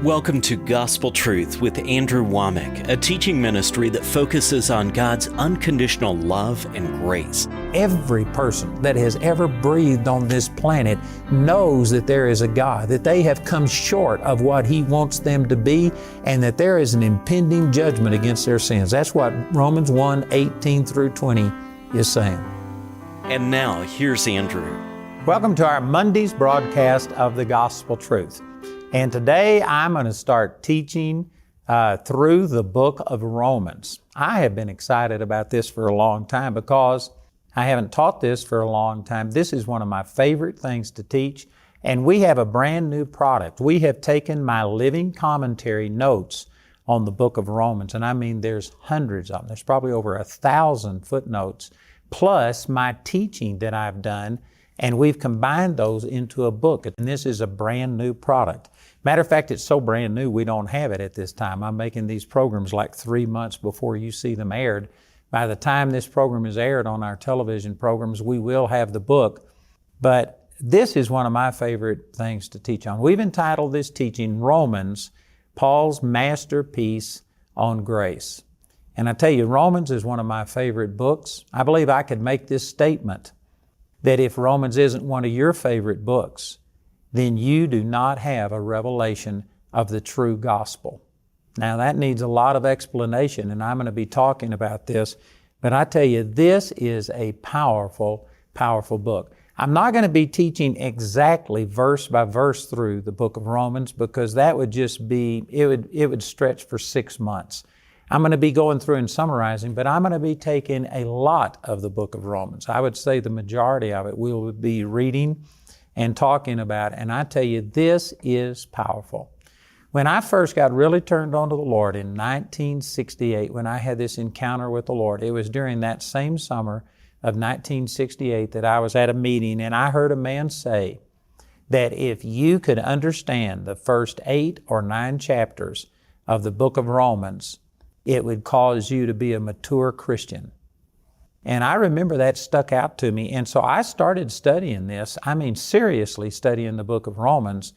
Welcome to Gospel Truth with Andrew Wommack, a teaching ministry that focuses on God's unconditional love and grace. Every person that has ever breathed on this planet knows that there is a God, that they have come short of what He wants them to be, and that there is an impending judgment against their sins. That's what Romans 1:18 through 20 is saying. And now, here's Andrew. Welcome to our Monday's broadcast of the Gospel Truth. And today I'm going to start teaching through the book of Romans. I have been excited about this for a long time because I haven't taught this for a long time. This is one of my favorite things to teach, and we have a brand new product. We have taken my living commentary notes on the book of Romans, and I mean there's hundreds of them. There's probably over 1,000 footnotes, plus my teaching that I've done, and we've combined those into a book, and this is a brand new product. Matter of fact, it's so brand new, we don't have it at this time. I'm making these programs like 3 months before you see them aired. By the time this program is aired on our television programs, we will have the book. But this is one of my favorite things to teach on. We've entitled this teaching, Romans, Paul's Masterpiece on Grace. And I tell you, Romans is one of my favorite books. I believe I could make this statement, that if Romans isn't one of your favorite books, then you do not have a revelation of the true gospel. Now that needs a lot of explanation, and I'm going to be talking about this, but I tell you, this is a powerful, powerful book. I'm not going to be teaching exactly verse by verse through the book of Romans, because that would just be, it would stretch for 6 months. I'm going to be going through and summarizing, but I'm going to be taking a lot of the book of Romans. I would say the majority of it we'll be reading and talking about, and I tell you, this is powerful. When I first got really turned on to the Lord in 1968, when I had this encounter with the Lord, it was during that same summer of 1968 that I was at a meeting, and I heard a man say that if you could understand the first 8 or 9 chapters of the book of Romans, it would cause you to be a mature Christian. And I remember that stuck out to me. And so I started studying this, seriously studying the book of Romans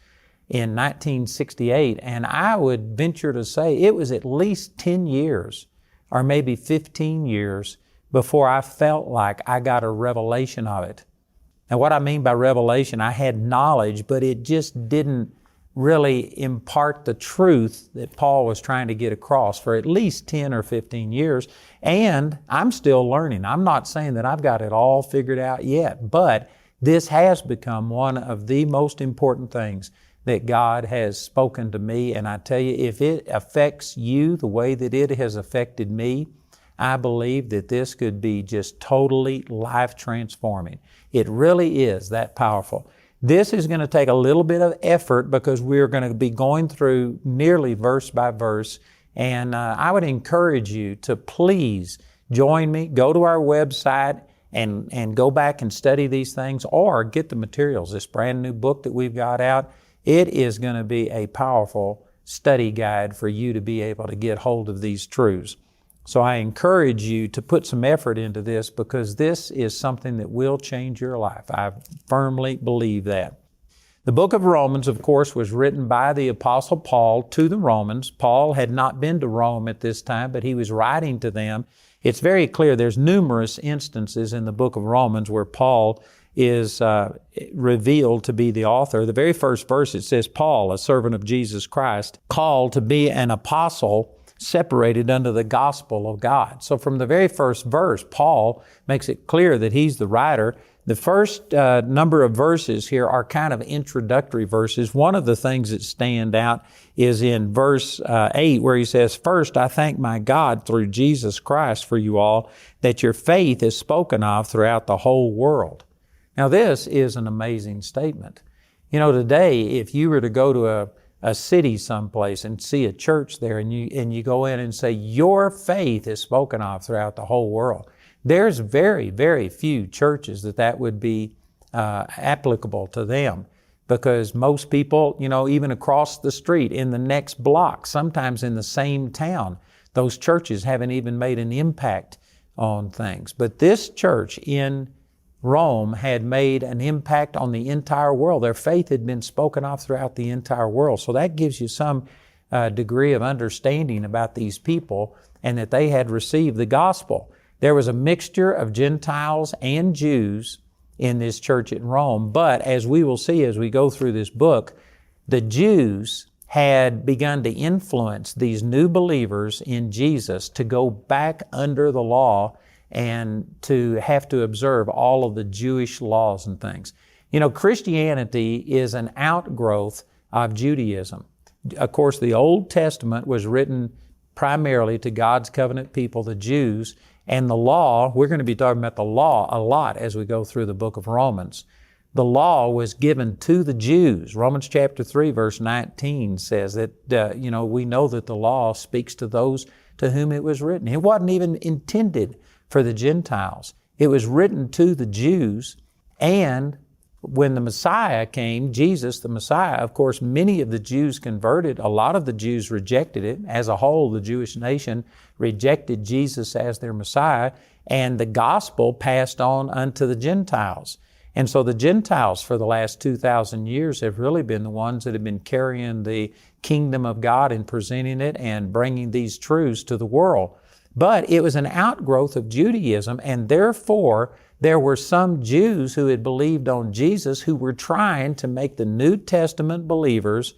in 1968. And I would venture to say it was at least 10 years or maybe 15 years before I felt like I got a revelation of it. And what I mean by revelation, I had knowledge, but it just didn't really impart the truth that Paul was trying to get across for at least 10 or 15 years. And I'm still learning. I'm not saying that I've got it all figured out yet, but this has become one of the most important things that God has spoken to me. And I tell you, if it affects you the way that it has affected me, I believe that this could be just totally life transforming. It really is that powerful. This is going to take a little bit of effort because we're going to be going through nearly verse by verse. And I would encourage you to please join me, go to our website and go back and study these things, or get the materials, this brand new book that we've got out. It is going to be a powerful study guide for you to be able to get hold of these truths. So I encourage you to put some effort into this, because this is something that will change your life. I firmly believe that. The book of Romans, of course, was written by the Apostle Paul to the Romans. Paul had not been to Rome at this time, but he was writing to them. It's very clear there's numerous instances in the book of Romans where Paul is revealed to be the author. The very first verse, it says, Paul, a servant of Jesus Christ, called to be an apostle, separated unto the gospel of God. So from the very first verse, Paul makes it clear that he's the writer. The first number of verses here are kind of introductory verses. One of the things that stand out is in verse 8, where he says, First, I thank my God through Jesus Christ for you all, that your faith is spoken of throughout the whole world. Now this is an amazing statement. You know, today, if you were to go to a city someplace and see a church there, and you go in and say, your faith is spoken of throughout the whole world, there's very, very few churches that would be applicable to them, because most people, you know, even across the street, in the next block, sometimes in the same town, those churches haven't even made an impact on things. But this church in Rome had made an impact on the entire world. Their faith had been spoken of throughout the entire world. So that gives you some degree of understanding about these people and that they had received the gospel. There was a mixture of Gentiles and Jews in this church at Rome, but as we will see as we go through this book, the Jews had begun to influence these new believers in Jesus to go back under the law and to have to observe all of the Jewish laws and things. You know, Christianity is an outgrowth of Judaism. Of course, the Old Testament was written primarily to God's covenant people, the Jews, and the law, we're going to be talking about the law a lot as we go through the book of Romans. The law was given to the Jews. Romans chapter 3, verse 19 says that, we know that the law speaks to those to whom it was written. It wasn't even intended for the Gentiles. It was written to the Jews, and when the Messiah came, Jesus, the Messiah, of course, many of the Jews converted. A lot of the Jews rejected it. As a whole, the Jewish nation rejected Jesus as their Messiah, and the gospel passed on unto the Gentiles. And so the Gentiles for the last 2,000 years have really been the ones that have been carrying the kingdom of God and presenting it and bringing these truths to the world. But it was an outgrowth of Judaism, and therefore there were some Jews who had believed on Jesus who were trying to make the New Testament believers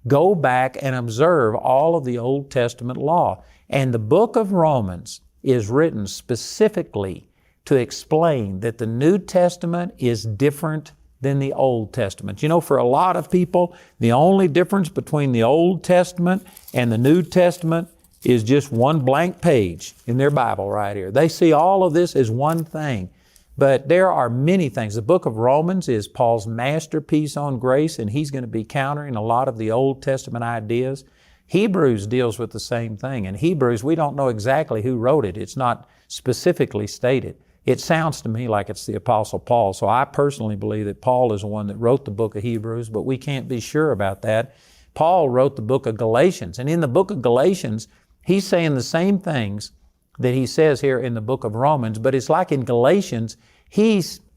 go back and observe all of the Old Testament law. And the book of Romans is written specifically to explain that the New Testament is different than the Old Testament. You know, for a lot of people, the only difference between the Old Testament and the New Testament is just one blank page in their Bible right here. They see all of this as one thing. But there are many things. The book of Romans is Paul's masterpiece on grace, and he's going to be countering a lot of the Old Testament ideas. Hebrews deals with the same thing. In Hebrews, we don't know exactly who wrote it. It's not specifically stated. It sounds to me like it's the Apostle Paul. So I personally believe that Paul is the one that wrote the book of Hebrews, but we can't be sure about that. Paul wrote the book of Galatians, and in the book of Galatians, he's saying the same things that he says here in the book of Romans, but it's like in Galatians,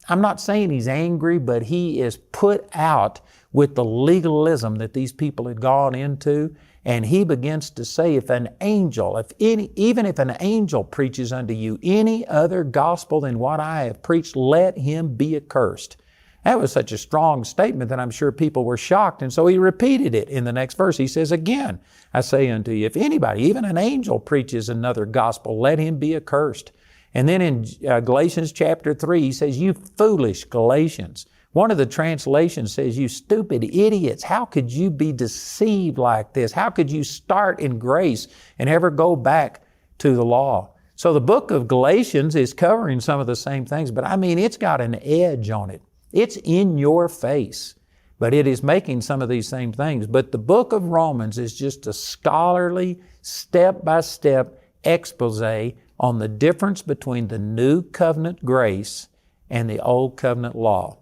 I'm not saying he's angry, but he is put out with the legalism that these people had gone into, and he begins to say, even if an angel preaches unto you any other gospel than what I have preached, let him be accursed. That was such a strong statement that I'm sure people were shocked, and so he repeated it in the next verse. He says, again, I say unto you, if anybody, even an angel, preaches another gospel, let him be accursed. And then in Galatians chapter 3, he says, you foolish Galatians. One of the translations says, you stupid idiots, how could you be deceived like this? How could you start in grace and ever go back to the law? So the book of Galatians is covering some of the same things, but I mean, it's got an edge on it. It's in your face, but it is making some of these same things. But the book of Romans is just a scholarly, step-by-step expose on the difference between the new covenant grace and the old covenant law.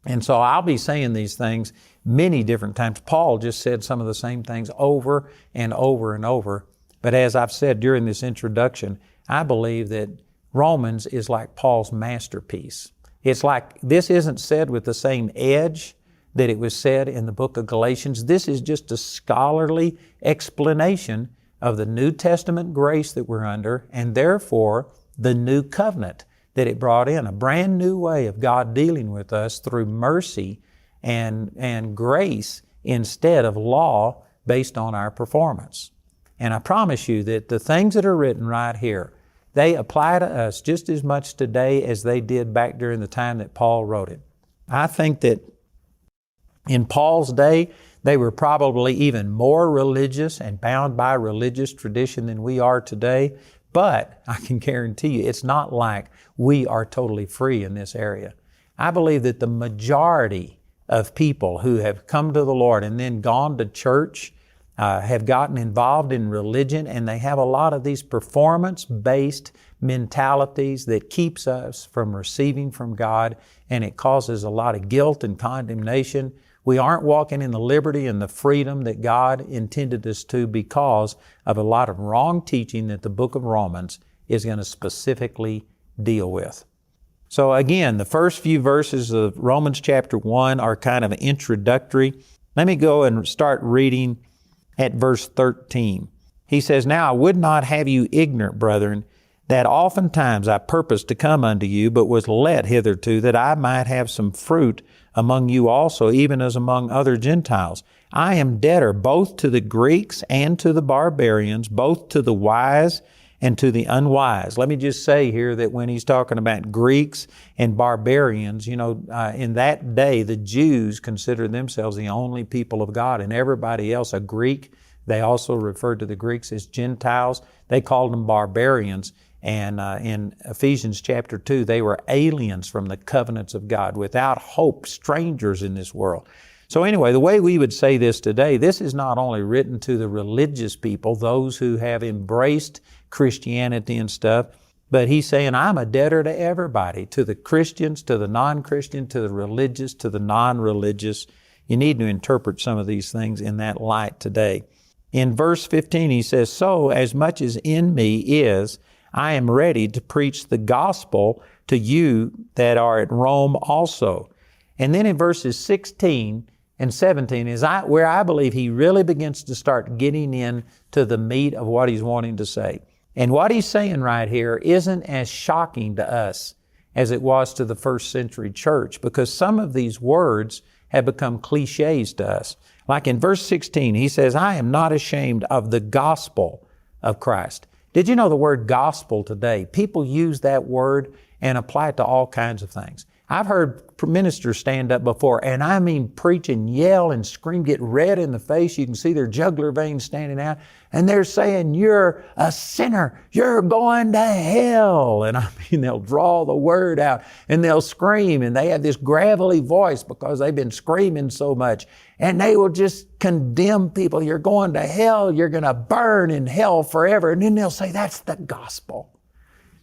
And so I'll be saying these things many different times. Paul just said some of the same things over and over and over. But as I've said during this introduction, I believe that Romans is like Paul's masterpiece. It's like this isn't said with the same edge that it was said in the book of Galatians. This is just a scholarly explanation of the New Testament grace that we're under, and therefore the new covenant that it brought in, a brand new way of God dealing with us through mercy and grace instead of law based on our performance. And I promise you that the things that are written right here, they apply to us just as much today as they did back during the time that Paul wrote it. I think that in Paul's day, they were probably even more religious and bound by religious tradition than we are today. But I can guarantee you, it's not like we are totally free in this area. I believe that the majority of people who have come to the Lord and then gone to church have gotten involved in religion, and they have a lot of these performance-based mentalities that keeps us from receiving from God, and it causes a lot of guilt and condemnation. We aren't walking in the liberty and the freedom that God intended us to because of a lot of wrong teaching that the book of Romans is going to specifically deal with. So again, the first few verses of Romans chapter 1 are kind of introductory. Let me go and start reading at verse 13. He says, "Now I would not have you ignorant, brethren, that oftentimes I purposed to come unto you, but was let hitherto, that I might have some fruit among you also, even as among other Gentiles. I am debtor both to the Greeks and to the barbarians, both to the wise and to the unwise." Let me just say here that when he's talking about Greeks and barbarians, in that day, the Jews considered themselves the only people of God, and everybody else a Greek. They also referred to the Greeks as Gentiles. They called them barbarians. And in Ephesians chapter 2, they were aliens from the covenants of God, without hope, strangers in this world. So anyway, the way we would say this today, this is not only written to the religious people, those who have embraced Christianity and stuff, but he's saying, I'm a debtor to everybody, to the Christians, to the non-Christian, to the religious, to the non-religious. You need to interpret some of these things in that light today. In verse 15, he says, "So as much as in me is, I am ready to preach the gospel to you that are at Rome also." And then in verses 16 and 17 is where I believe he really begins to start getting into the meat of what he's wanting to say. And what he's saying right here isn't as shocking to us as it was to the first century church, because some of these words have become cliches to us. Like in verse 16, he says, "I am not ashamed of the gospel of Christ." Did you know the word gospel today? People use that word and apply it to all kinds of things. I've heard ministers stand up before, and I mean preach and yell and scream, get red in the face. You can see their jugular veins standing out. And they're saying, "You're a sinner. You're going to hell." And I mean, they'll draw the word out and they'll scream, and they have this gravelly voice because they've been screaming so much. And they will just condemn people. "You're going to hell. You're going to burn in hell forever." And then they'll say, "That's the gospel."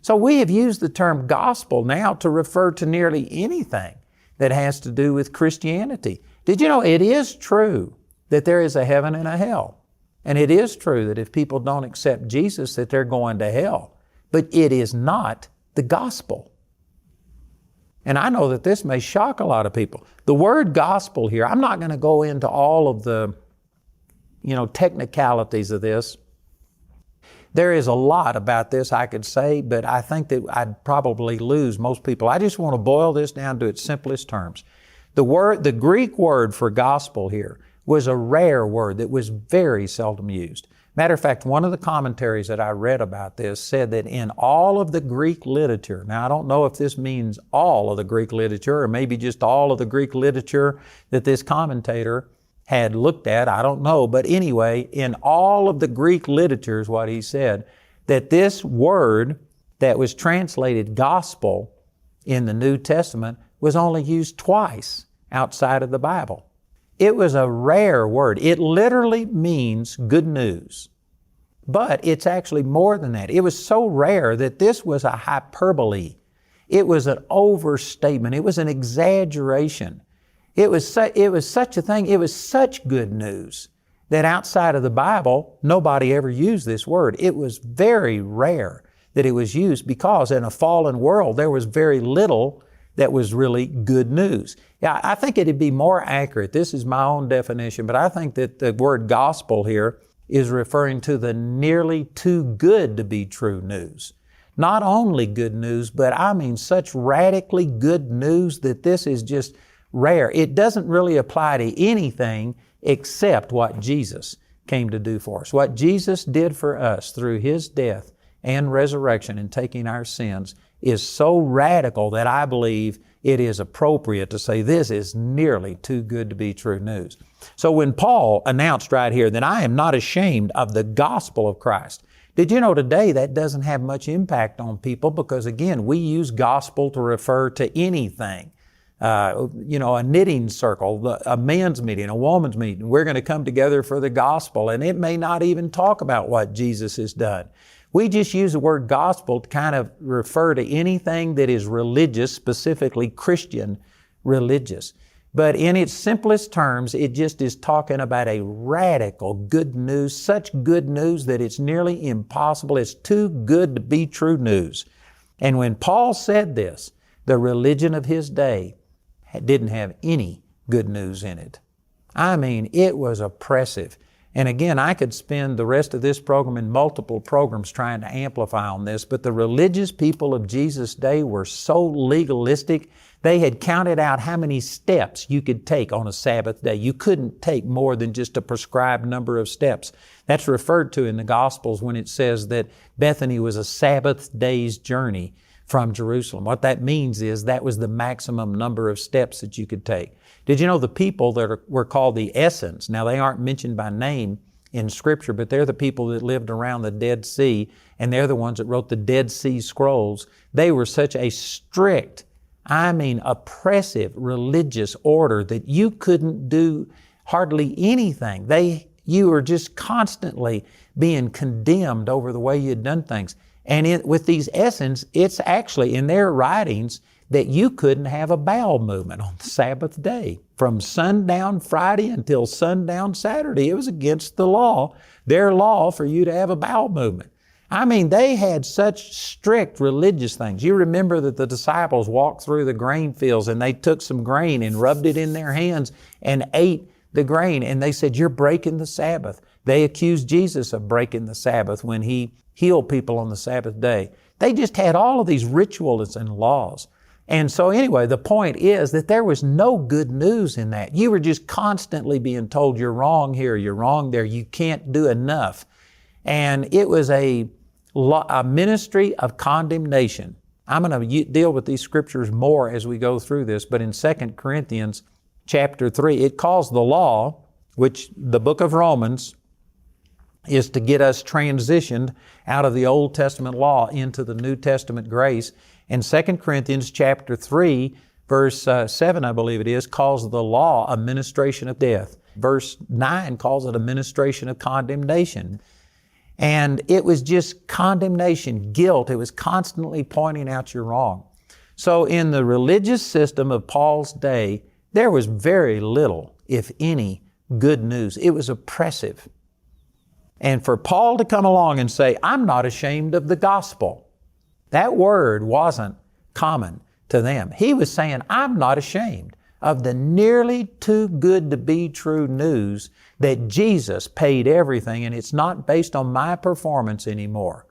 So we have used the term gospel now to refer to nearly anything that has to do with Christianity. Did you know it is true that there is a heaven and a hell? And it is true that if people don't accept Jesus, that they're going to hell. But it is not the gospel. And I know that this may shock a lot of people. The word gospel here, I'm not going to go into all of the, technicalities of this. There is a lot about this I could say, but I think that I'd probably lose most people. I just want to boil this down to its simplest terms. The Greek word for gospel here was a rare word that was very seldom used. Matter of fact, one of the commentaries that I read about this said that in all of the Greek literature, now I don't know if this means all of the Greek literature or maybe just all of the Greek literature that this commentator had looked at, I don't know. But anyway, in all of the Greek literature is what he said, that this word that was translated gospel in the New Testament was only used twice outside of the Bible. It was a rare word. It literally means good news. But it's actually more than that. It was so rare that this was a hyperbole. It was an overstatement. It was an exaggeration. It was such a thing. It was such good news that outside of the Bible, nobody ever used this word. It was very rare that it was used because in a fallen world, there was very little that was really good news. Yeah, I think it'd be more accurate. This is my own definition, but I think that the word gospel here is referring to the nearly too good to be true news. Not only good news, but I mean such radically good news that this is just rare. It doesn't really apply to anything except what Jesus came to do for us. What Jesus did for us through His death and resurrection and taking our sins is so radical that I believe it is appropriate to say this is nearly too good to be true news. So when Paul announced right here that I am not ashamed of the gospel of Christ, did you know today that doesn't have much impact on people because again, we use gospel to refer to anything. A knitting circle, a men's meeting, a woman's meeting. We're going to come together for the gospel, and it may not even talk about what Jesus has done. We just use the word gospel to kind of refer to anything that is religious, specifically Christian religious. But in its simplest terms, it just is talking about a radical good news, such good news that it's nearly impossible. It's too good to be true news. And when Paul said this, The religion of his day didn't have any good news in it. I mean, it was oppressive. And again, I could spend the rest of this program and multiple programs trying to amplify on this, but the religious people of Jesus' day were so legalistic. They had counted out how many steps you could take on a Sabbath day. You couldn't take more than just a prescribed number of steps. That's referred to in the Gospels when it says that Bethany was a Sabbath day's journey from Jerusalem. What that means is that was the maximum number of steps that you could take. Did you know the people that were called the Essenes? Now, they aren't mentioned by name in Scripture, but they're the people that lived around the Dead Sea, and they're the ones that wrote the Dead Sea Scrolls. They were such a strict, oppressive religious order that you couldn't do hardly anything. You were just constantly being condemned over the way you had done things. And with these Essenes, it's actually in their writings that you couldn't have a bowel movement on the Sabbath day. From sundown Friday until sundown Saturday, it was against the law, their law, for you to have a bowel movement. I mean, they had such strict religious things. You remember that the disciples walked through the grain fields and they took some grain and rubbed it in their hands and ate the grain, and they said, "You're breaking the Sabbath." They accused Jesus of breaking the Sabbath when He healed people on the Sabbath day. They just had all of these rituals and laws. And so anyway, the point is that there was no good news in that. You were just constantly being told, you're wrong here, you're wrong there, you can't do enough. And it was a ministry of condemnation. I'm going to deal with these scriptures more as we go through this, but in 2 Corinthians chapter 3, it calls the law, which the book of Romans is to get us transitioned out of the Old Testament law into the New Testament grace. And 2 Corinthians chapter 3, verse 7, I believe it is, calls the law a ministration of death. Verse 9 calls it a ministration of condemnation. And it was just condemnation, guilt. It was constantly pointing out you're wrong. So in the religious system of Paul's day, there was very little, if any, good news. It was oppressive. And for Paul to come along and say, I'm not ashamed of the gospel, that word wasn't common to them. He was saying, I'm not ashamed of the nearly too good to be true news that Jesus paid everything and it's not based on my performance anymore.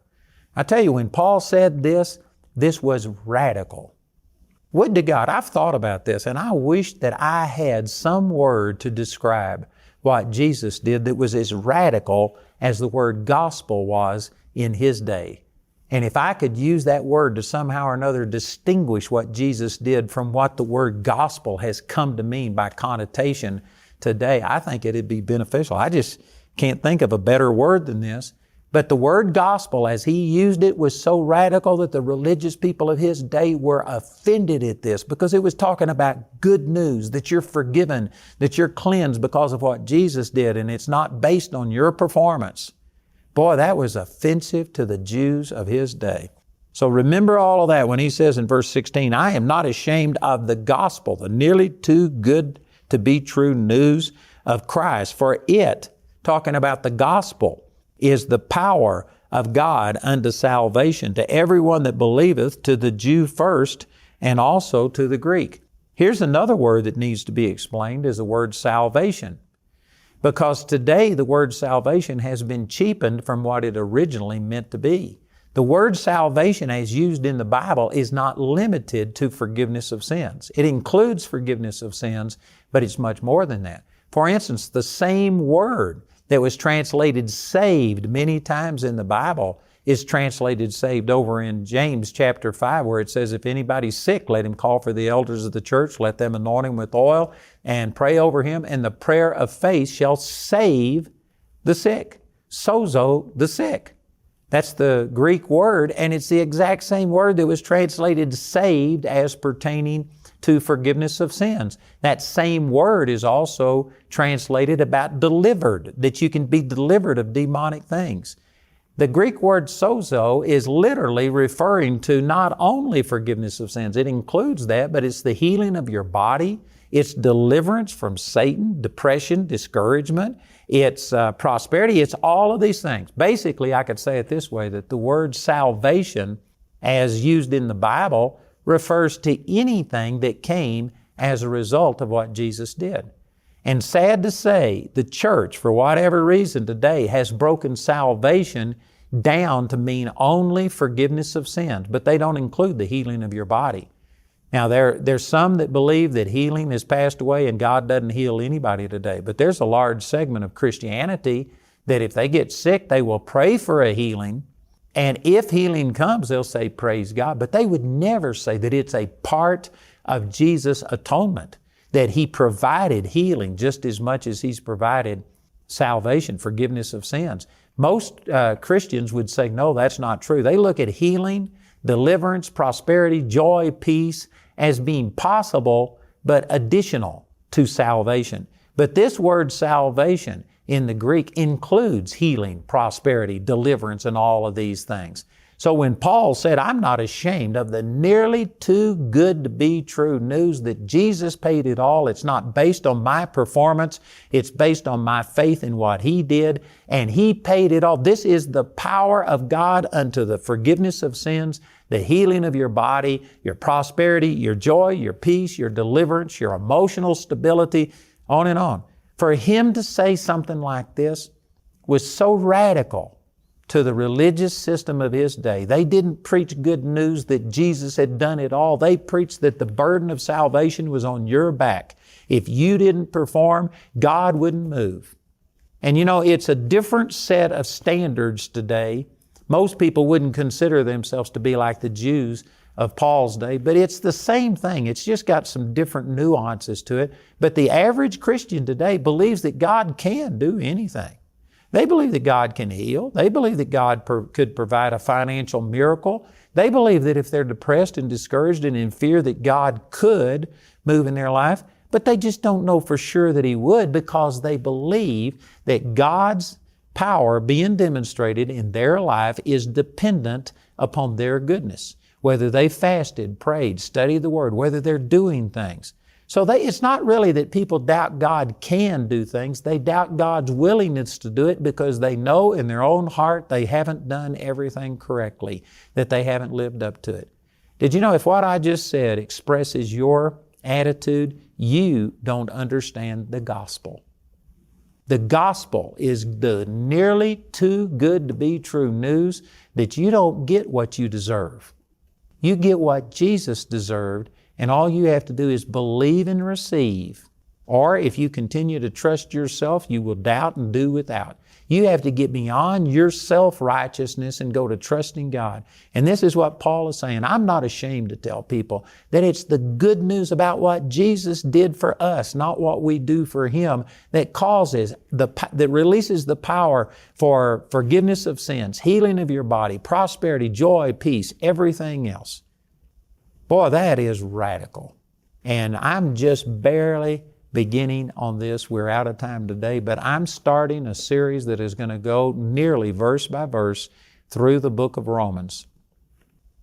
I tell you, when Paul said this was radical. Would to God, I've thought about this and I wish that I had some word to describe what Jesus did that was as radical as the word gospel was in His day. And if I could use that word to somehow or another distinguish what Jesus did from what the word gospel has come to mean by connotation today, I think it'd be beneficial. I just can't think of a better word than this. But the word gospel, as He used it, was so radical that the religious people of His day were offended at this because it was talking about good news, that you're forgiven, that you're cleansed because of what Jesus did, and it's not based on your performance. Boy, that was offensive to the Jews of His day. So remember all of that when He says in verse 16, I am not ashamed of the gospel, the nearly too good to be true news of Christ. For it, talking about the gospel, is the power of God unto salvation to everyone that believeth, to the Jew first, and also to the Greek. Here's another word that needs to be explained, is the word salvation. Because today the word salvation has been cheapened from what it originally meant to be. The word salvation as used in the Bible is not limited to forgiveness of sins. It includes forgiveness of sins, but it's much more than that. For instance, the same word that was translated saved many times in the Bible is translated saved over in James chapter 5, where it says, if anybody's sick, let him call for the elders of the church, let them anoint him with oil and pray over him, and the prayer of faith shall save the sick. Sozo, the sick. That's the Greek word, and it's the exact same word that was translated saved as pertaining to forgiveness of sins. That same word is also translated about delivered, that you can be delivered of demonic things. The Greek word sozo is literally referring to not only forgiveness of sins, it includes that, but it's the healing of your body, it's deliverance from Satan, depression, discouragement, it's prosperity, it's all of these things. Basically, I could say it this way, that the word salvation, as used in the Bible, refers to anything that came as a result of what Jesus did. And sad to say, the church, for whatever reason today, has broken salvation down to mean only forgiveness of sins, but they don't include the healing of your body. Now, there's some that believe that healing has passed away and God doesn't heal anybody today, but there's a large segment of Christianity that if they get sick, they will pray for a healing, and if healing comes, they'll say, praise God, but they would never say that it's a part of Jesus' atonement, that He provided healing just as much as He's provided salvation, forgiveness of sins. Most Christians would say, no, that's not true. They look at healing, deliverance, prosperity, joy, peace as being possible but additional to salvation. But this word salvation in the Greek includes healing, prosperity, deliverance, and all of these things. So when Paul said, I'm not ashamed of the nearly too good to be true news that Jesus paid it all, it's not based on my performance, it's based on my faith in what He did, and He paid it all. This is the power of God unto the forgiveness of sins, the healing of your body, your prosperity, your joy, your peace, your deliverance, your emotional stability, on and on. For Him to say something like this was so radical to the religious system of His day. They didn't preach good news that Jesus had done it all. They preached that the burden of salvation was on your back. If you didn't perform, God wouldn't move. And you know, it's a different set of standards today. Most people wouldn't consider themselves to be like the Jews of Paul's day, but it's the same thing. It's just got some different nuances to it. But the average Christian today believes that God can do anything. They believe that God can heal. They believe that God could provide a financial miracle. They believe that if they're depressed and discouraged and in fear that God could move in their life, but they just don't know for sure that He would because they believe that God's power being demonstrated in their life is dependent upon their goodness. Whether they fasted, prayed, studied the Word, whether they're doing things. So it's not really that people doubt God can do things. They doubt God's willingness to do it because they know in their own heart they haven't done everything correctly, that they haven't lived up to it. Did you know if what I just said expresses your attitude, you don't understand the gospel. The gospel is the nearly too good to be true news that you don't get what you deserve. You get what Jesus deserved, and all you have to do is believe and receive. Or if you continue to trust yourself, you will doubt and do without. You have to get beyond your self-righteousness and go to trusting God. And this is what Paul is saying. I'm not ashamed to tell people that it's the good news about what Jesus did for us, not what we do for Him, that that releases the power for forgiveness of sins, healing of your body, prosperity, joy, peace, everything else. Boy, that is radical. And I'm just barely beginning on this. We're out of time today, but I'm starting a series that is going to go nearly verse by verse through the book of Romans.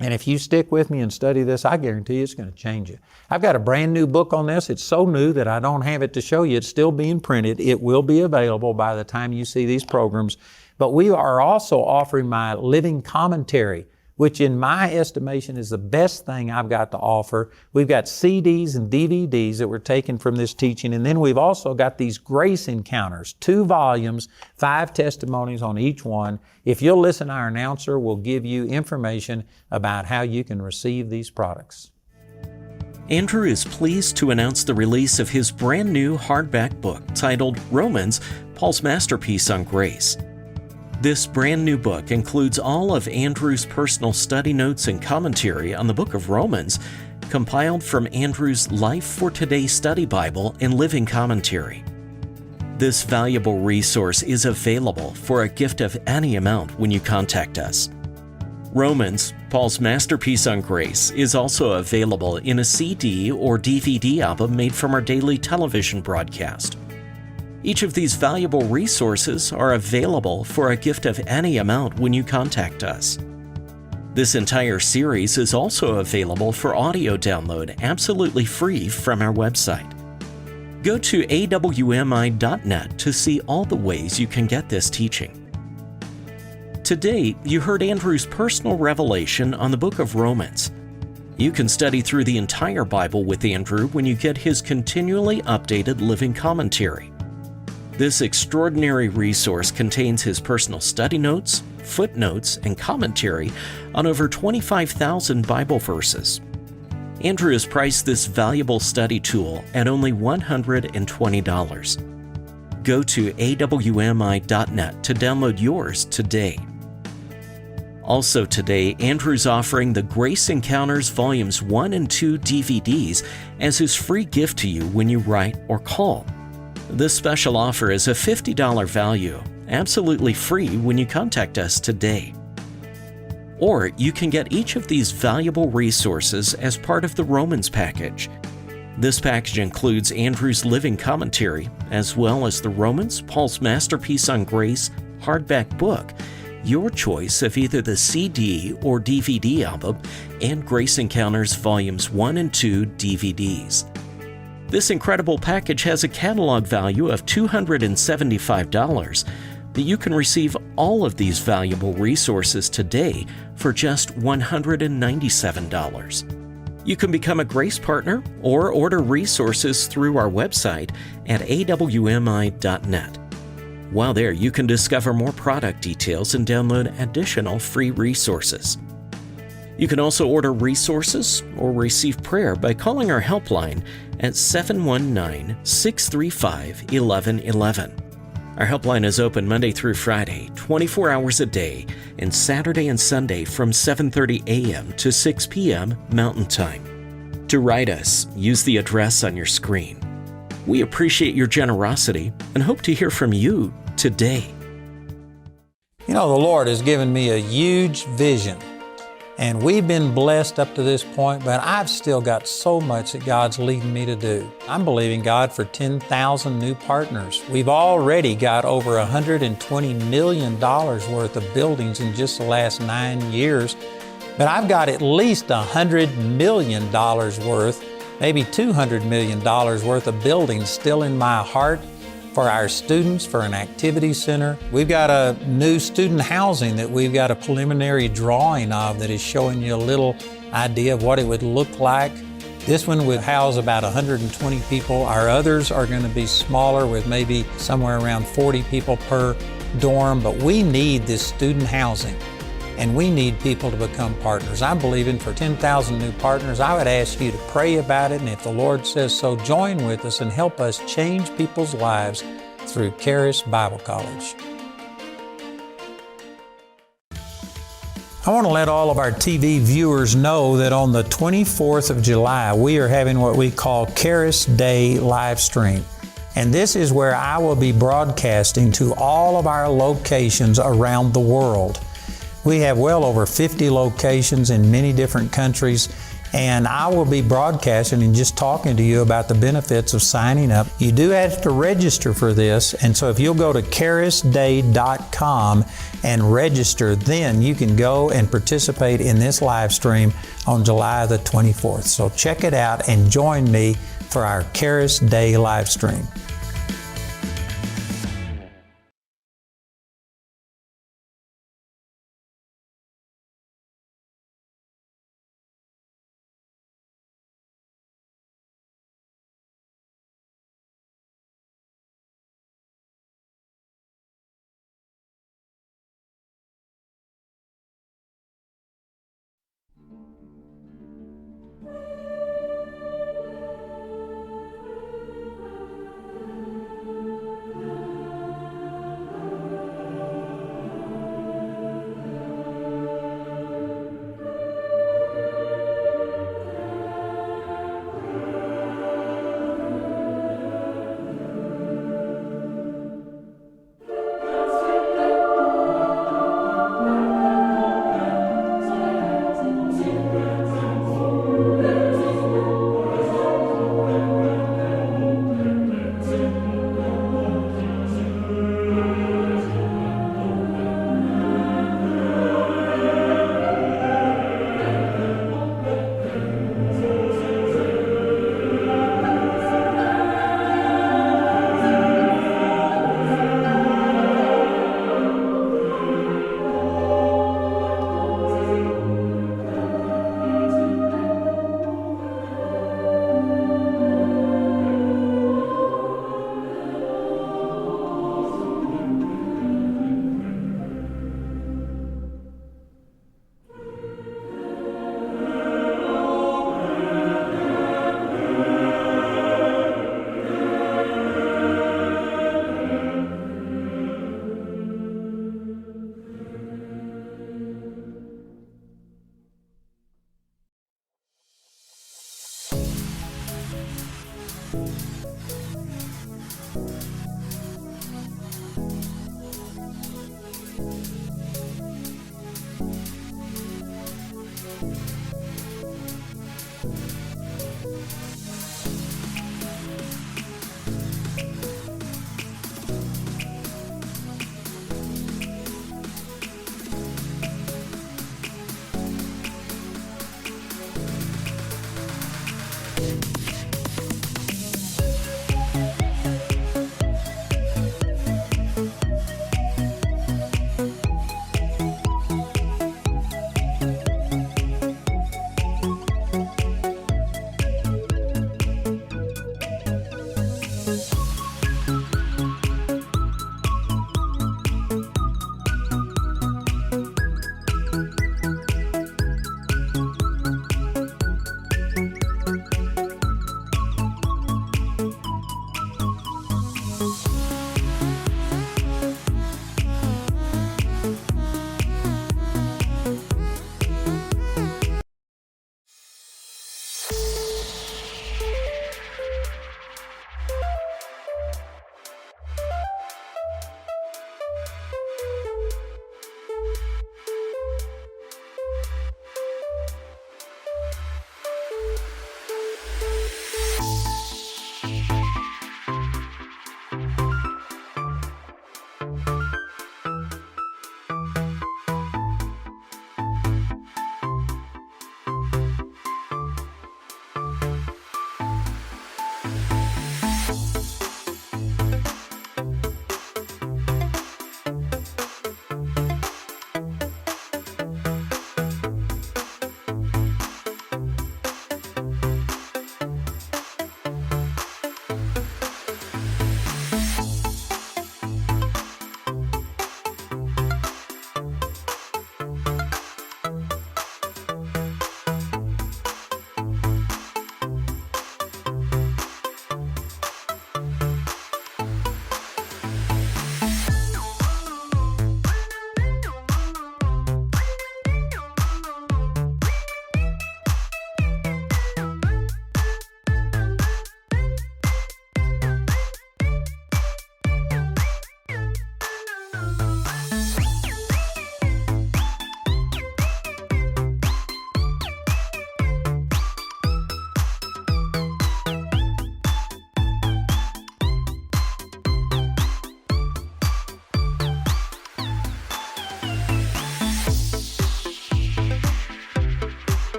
And if you stick with me and study this, I guarantee you it's going to change you. I've got a brand new book on this. It's so new that I don't have it to show you. It's still being printed. It will be available by the time you see these programs. But we are also offering my living commentary, which in my estimation is the best thing I've got to offer. We've got CDs and DVDs that were taken from this teaching, and then we've also got these grace encounters, 2 volumes, 5 testimonies on each one. If you'll listen, our announcer will give you information about how you can receive these products. Andrew is pleased to announce the release of his brand new hardback book titled Romans, Paul's Masterpiece on Grace. This brand new book includes all of Andrew's personal study notes and commentary on the book of Romans, compiled from Andrew's Life for Today Study Bible and Living Commentary. This valuable resource is available for a gift of any amount when you contact us. Romans, Paul's Masterpiece on Grace, is also available in a CD or DVD album made from our daily television broadcast. Each of these valuable resources are available for a gift of any amount when you contact us. This entire series is also available for audio download absolutely free from our website. Go to awmi.net to see all the ways you can get this teaching. Today, you heard Andrew's personal revelation on the book of Romans. You can study through the entire Bible with Andrew when you get his continually updated living commentary. This extraordinary resource contains his personal study notes, footnotes, and commentary on over 25,000 Bible verses. Andrew has priced this valuable study tool at only $120. Go to awmi.net to download yours today. Also today, Andrew's offering the Grace Encounters Volumes 1 and 2 DVDs as his free gift to you when you write or call. This special offer is a $50 value, absolutely free when you contact us today. Or you can get each of these valuable resources as part of the Romans package. This package includes Andrew's living commentary, as well as the Romans, Paul's Masterpiece on Grace hardback book, your choice of either the CD or DVD album, and Grace Encounters Volumes 1 and 2 DVDs. This incredible package has a catalog value of $275, but you can receive all of these valuable resources today for just $197. You can become a Grace Partner or order resources through our website at awmi.net. While there, you can discover more product details and download additional free resources. You can also order resources or receive prayer by calling our helpline at 719-635-1111. Our helpline is open Monday through Friday, 24 hours a day, and Saturday and Sunday from 7:30 a.m. to 6 p.m. Mountain Time. To write us, use the address on your screen. We appreciate your generosity and hope to hear from you today. You know, the Lord has given me a huge vision, and we've been blessed up to this point, but I've still got so much that God's leading me to do. I'm believing God for 10,000 new partners. We've already got over $120 million worth of buildings in just the last 9 years, but I've got at least $100 million worth, maybe $200 million worth of buildings still in my heart for our students, for an activity center. We've got a new student housing that we've got a preliminary drawing of that is showing you a little idea of what it would look like. This one would house about 120 people. Our others are going to be smaller with maybe somewhere around 40 people per dorm, but we need this student housing. And we need people to become partners. I'm believing for 10,000 new partners. I would ask you to pray about it, and if the Lord says so, join with us and help us change people's lives through Charis Bible College. I want to let all of our TV viewers know that on the 24th of July, we are having what we call Charis Day live stream. And this is where I will be broadcasting to all of our locations around the world. We have well over 50 locations in many different countries, and I will be broadcasting and just talking to you about the benefits of signing up. You do have to register for this, and so if you'll go to charisday.com and register, then you can go and participate in this live stream on July the 24th. So check it out and join me for our Charis Day live stream.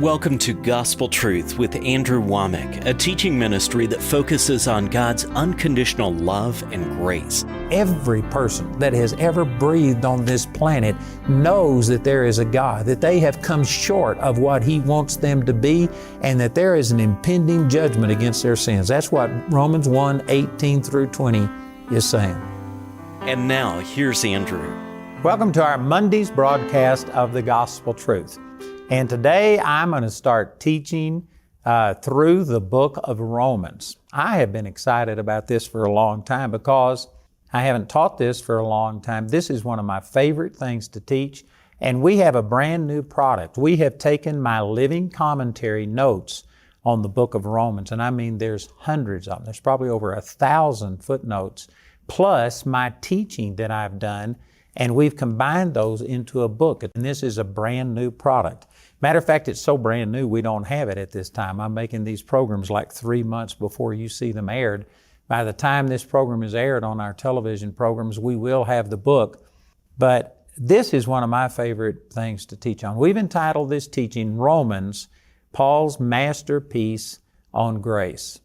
Welcome to Gospel Truth with Andrew Wommack, a teaching ministry that focuses on God's unconditional love and grace. Every person that has ever breathed on this planet knows that there is a God, that they have come short of what He wants them to be, and that there is an impending judgment against their sins. That's what Romans 1:18 through 20 is saying. And now, here's Andrew. Welcome to our Monday's broadcast of the Gospel Truth. And today I'm going to start teaching through the book of Romans. I have been excited about this for a long time because I haven't taught this for a long time. This is one of my favorite things to teach, and we have a brand new product. We have taken my living commentary notes on the book of Romans, and I mean there's hundreds of them. There's probably over 1,000 footnotes, plus my teaching that I've done, and we've combined those into a book, and this is a brand new product. Matter of fact, it's so brand new, we don't have it at this time. I'm making these programs like 3 months before you see them aired. By the time this program is aired on our television programs, we will have the book. But this is one of my favorite things to teach on. We've entitled this teaching, Romans, Paul's Masterpiece on Grace.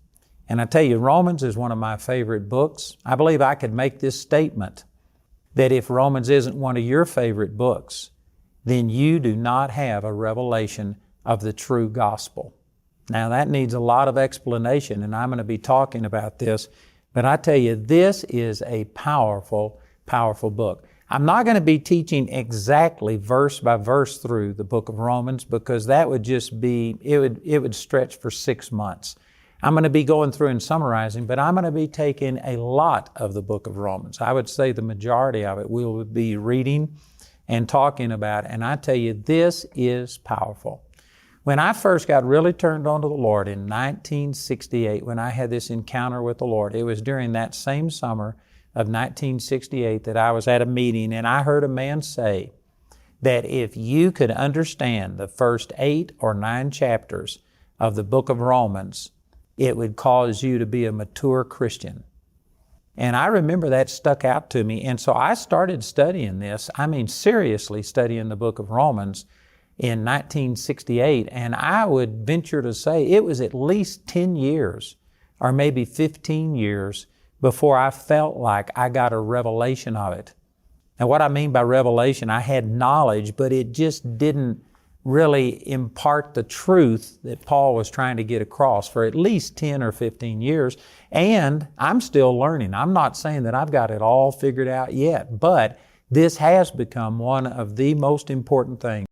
And I tell you, Romans is one of my favorite books. I believe I could make this statement, that if Romans isn't one of your favorite books, then you do not have a revelation of the true gospel. Now that needs a lot of explanation, and I'm going to be talking about this, but I tell you, this is a powerful, powerful book. I'm not going to be teaching exactly verse by verse through the book of Romans, because that would just be, it would stretch for 6 months. I'm going to be going through and summarizing, but I'm going to be taking a lot of the book of Romans. I would say the majority of it we'll be reading and talking about it. And I tell you, this is powerful. When I first got really turned on to the Lord in 1968, when I had this encounter with the Lord, it was during that same summer of 1968 that I was at a meeting, and I heard a man say that if you could understand the first 8 or 9 chapters of the book of Romans, it would cause you to be a mature Christian. And I remember that stuck out to me, and so I started studying this, seriously studying the book of Romans in 1968, and I would venture to say it was at least 10 years or maybe 15 years before I felt like I got a revelation of it. And what I mean by revelation, I had knowledge, but it just didn't really impart the truth that Paul was trying to get across for at least 10 or 15 years. And I'm still learning. I'm not saying that I've got it all figured out yet, but this has become one of the most important things